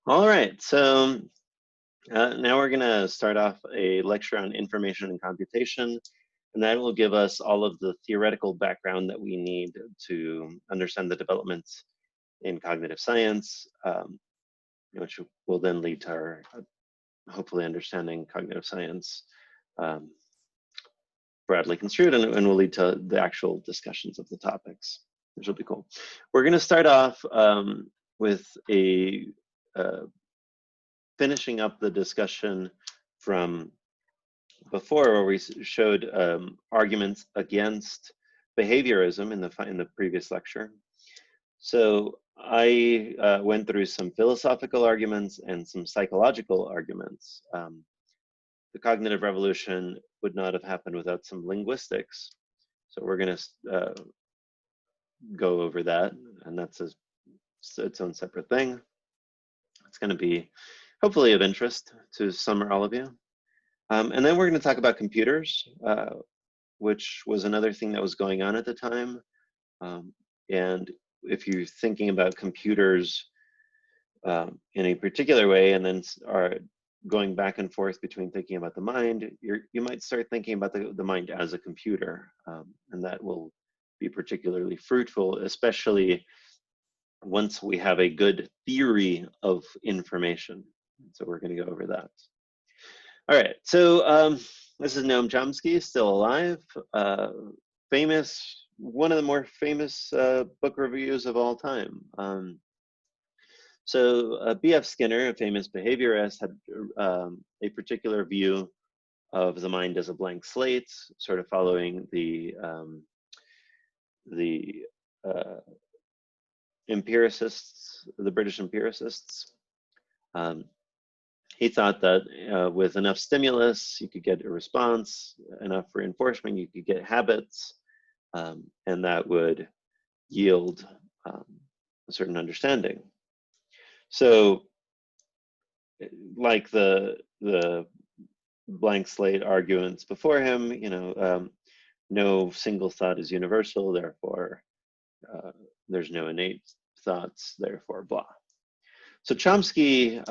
All right, so now we're going to start off a lecture on information and computation, and that will give us all of the theoretical background that we need to understand the developments in cognitive science, which will then lead to our hopefully understanding cognitive science broadly construed, and will lead to the actual discussions of the topics, which will be cool. We're going to start off with a finishing up the discussion from before, where we showed arguments against behaviorism in the previous lecture. So I went through some philosophical arguments and some psychological arguments. The cognitive revolution would not have happened without some linguistics. So we're going to go over that, and that's its own separate thing. It's going to be hopefully of interest to some or all of you. And then we're going to talk about computers, which was another thing that was going on at the time. And if you're thinking about computers in a particular way, and then are going back and forth between thinking about the mind, you might start thinking about the mind as a computer, and that will be particularly fruitful, especially once we have a good theory of information. So we're going to go over that. All right, so this is Noam Chomsky, still alive, famous, one of the more famous book reviews of all time. So B.F. Skinner, a famous behaviorist, had a particular view of the mind as a blank slate, sort of following the empiricists, the British empiricists. He thought that with enough stimulus, you could get a response, enough reinforcement, you could get habits, and that would yield a certain understanding. So, like the blank slate arguments before him, no single thought is universal, therefore there's no innate thoughts, therefore blah. So Chomsky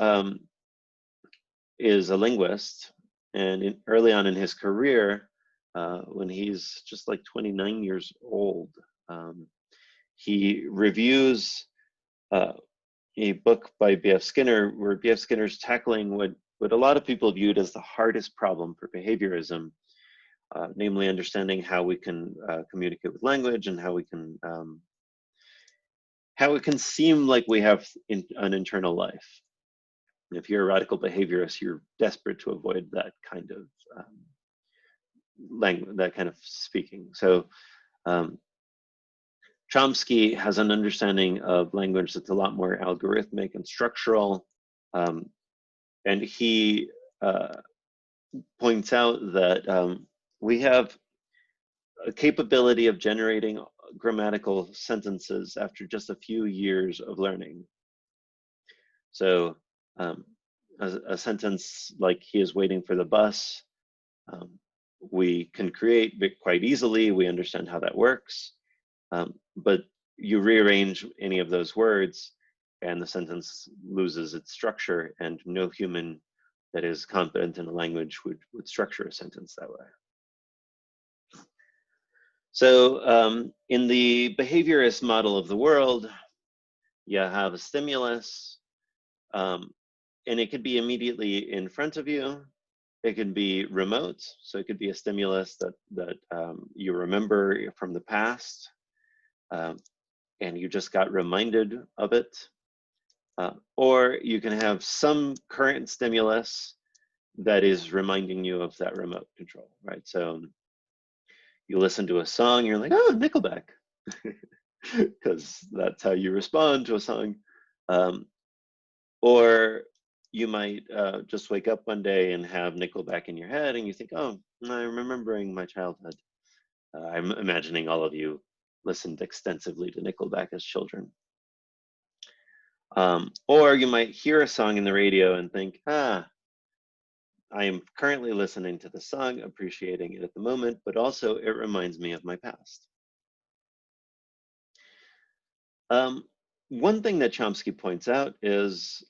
is a linguist, and early on in his career, when he's just like 29 years old, he reviews a book by B.F. Skinner, where B.F. Skinner's tackling what a lot of people viewed as the hardest problem for behaviorism, namely understanding how we can communicate with language, and how it can seem like we have an internal life. If you're a radical behaviorist, you're desperate to avoid that kind of language, that kind of speaking. So Chomsky has an understanding of language that's a lot more algorithmic and structural, and he points out that we have a capability of generating grammatical sentences after just a few years of learning. So a sentence like "he is waiting for the bus," we can create quite easily. We understand how that works. But you rearrange any of those words and the sentence loses its structure, and no human that is competent in a language would structure a sentence that way. So in the behaviorist model of the world, you have a stimulus, and it could be immediately in front of you. It can be remote, so it could be a stimulus that you remember from the past, and you just got reminded of it. Or you can have some current stimulus that is reminding you of that remote control, right? So you listen to a song, you're like, oh, Nickelback, because that's how you respond to a song. Or you might just wake up one day and have Nickelback in your head, and you think, oh, I'm remembering my childhood. I'm imagining all of you listened extensively to Nickelback as children. Or you might hear a song in the radio and think, I am currently listening to the song, appreciating it at the moment, but also it reminds me of my past. One thing that Chomsky points out is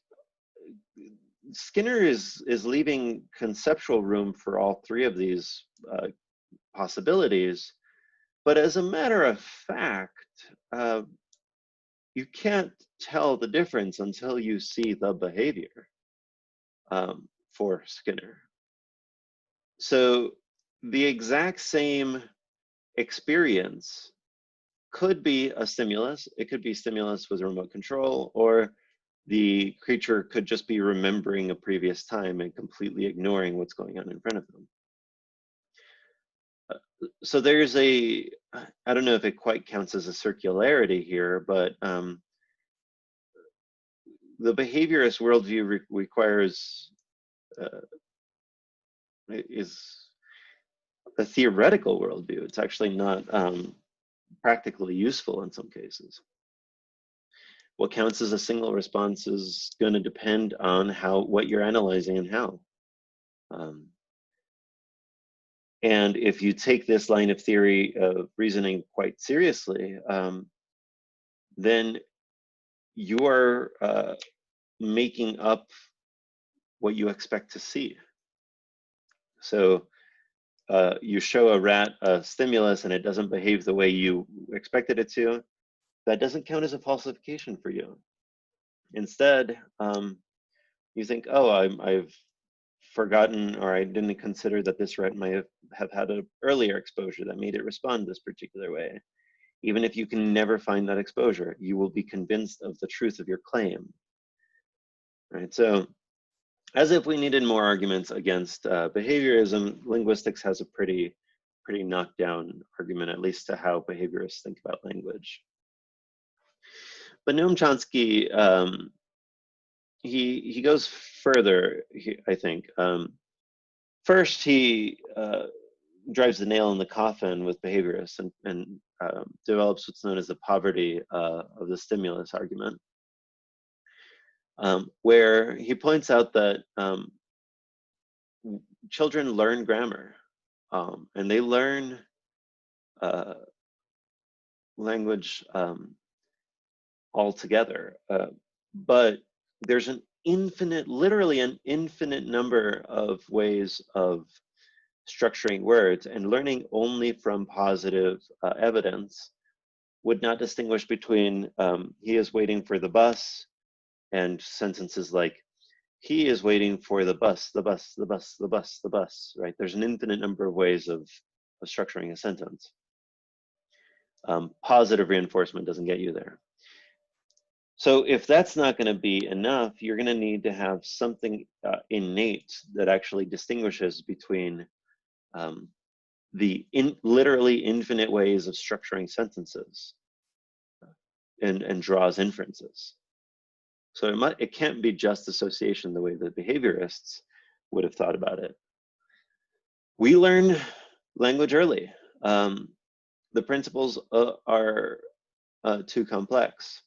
Skinner is leaving conceptual room for all three of these possibilities, but as a matter of fact, you can't tell the difference until you see the behavior for Skinner. So the exact same experience could be a stimulus. It could be stimulus with remote control, or the creature could just be remembering a previous time and completely ignoring what's going on in front of them. So there's I don't know if it quite counts as a circularity here, but the behaviorist worldview requires, is a theoretical worldview. It's actually not practically useful in some cases. What counts as a single response is going to depend on what you're analyzing and how. And if you take this line of theory of reasoning quite seriously, then you are making up what you expect to see. So you show a rat a stimulus and it doesn't behave the way you expected it to, that doesn't count as a falsification for you. Instead, you think, oh, I've forgotten, or I didn't consider that this rat might have had an earlier exposure that made it respond this particular way. Even if you can never find that exposure, you will be convinced of the truth of your claim. Right? So, as if we needed more arguments against behaviorism, linguistics has a pretty knockdown argument, at least to how behaviorists think about language. But Noam Chomsky, he goes further, I think. First, he drives the nail in the coffin with behaviorists and develops what's known as the poverty of the stimulus argument, where he points out that children learn grammar, and they learn language altogether, but there's literally an infinite number of ways of structuring words, and learning only from positive evidence would not distinguish between he is waiting for the bus and sentences like he is waiting for the bus, the bus, the bus, the bus, the bus, right? There's an infinite number of ways of structuring a sentence. Positive reinforcement doesn't get you there. So if that's not going to be enough, you're going to need to have something innate that actually distinguishes between the literally infinite ways of structuring sentences and draws inferences. So it can't be just association the way that behaviorists would have thought about it. We learn language early. The principles are too complex.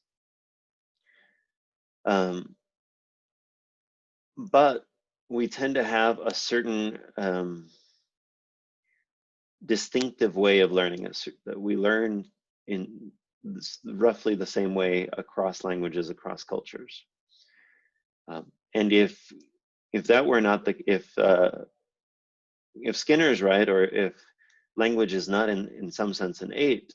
But we tend to have a certain distinctive way of learning that we learn in roughly the same way across languages, across cultures. And if that were not if Skinner is right, or if language is not in some sense innate,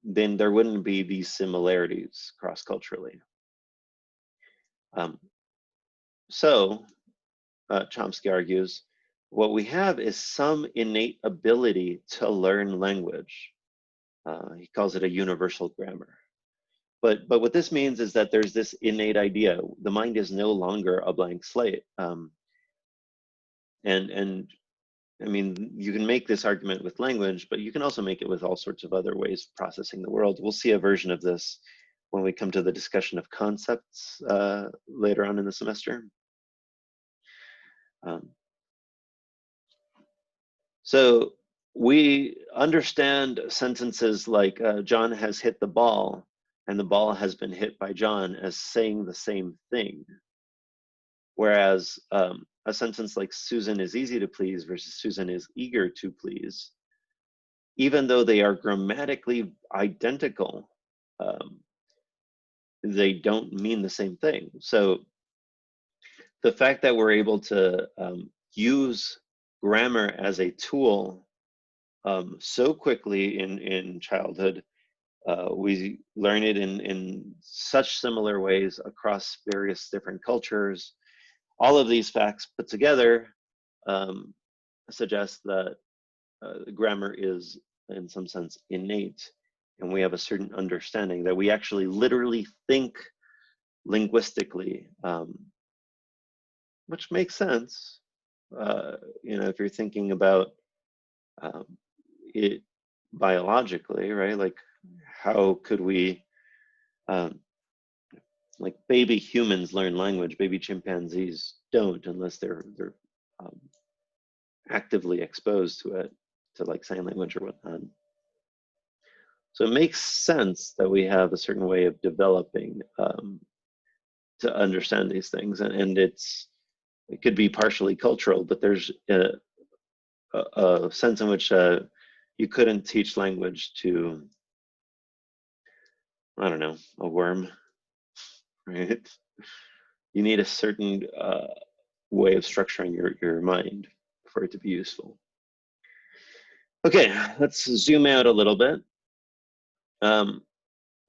then there wouldn't be these similarities cross-culturally. So Chomsky argues, what we have is some innate ability to learn language. He calls it a universal grammar. But what this means is that there's this innate idea. The mind is no longer a blank slate. And I mean, you can make this argument with language, but you can also make it with all sorts of other ways of processing the world. We'll see a version of this when we come to the discussion of concepts later on in the semester. So we understand sentences like John has hit the ball and the ball has been hit by John as saying the same thing. Whereas a sentence like Susan is easy to please versus Susan is eager to please, even though they are grammatically identical, they don't mean the same thing. So the fact that we're able to use grammar as a tool so quickly in childhood, we learn it in such similar ways across various different cultures. All of these facts put together suggest that grammar is, in some sense, innate, and we have a certain understanding that we actually literally think linguistically, which makes sense. You know, if you're thinking about it biologically, right? Like, how could we, like, baby humans learn language, baby chimpanzees don't, unless they're actively exposed to it, to like sign language or whatnot. So it makes sense that we have a certain way of developing to understand these things, and it could be partially cultural, but there's a sense in which you couldn't teach language to, I don't know, a worm, right? You need a certain way of structuring your mind for it to be useful. Okay, let's zoom out a little bit.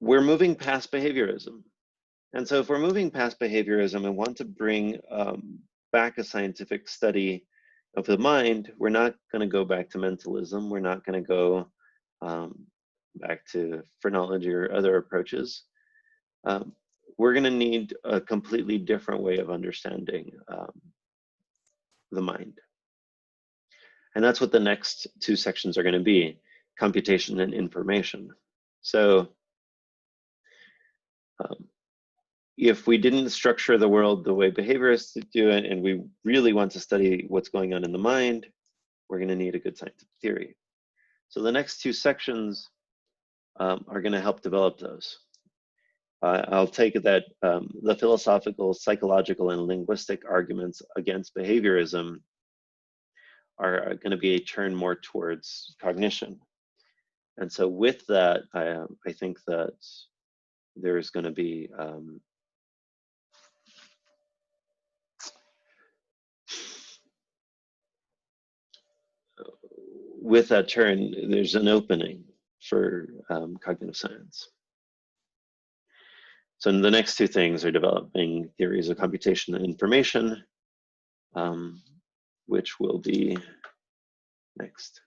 We're moving past behaviorism. And so if we're moving past behaviorism and want to bring back a scientific study of the mind, we're not going to go back to mentalism. We're not going to go back to phrenology or other approaches. We're going to need a completely different way of understanding the mind. And that's what the next two sections are going to be, computation and information. So if we didn't structure the world the way behaviorists do it, and we really want to study what's going on in the mind, we're going to need a good scientific theory. So the next two sections are going to help develop those. I'll take it that the philosophical, psychological, and linguistic arguments against behaviorism are going to be a turn more towards cognition. And so with that, I think that there's going to be with that turn, there's an opening for cognitive science. So the next two things are developing theories of computation and information, which will be next.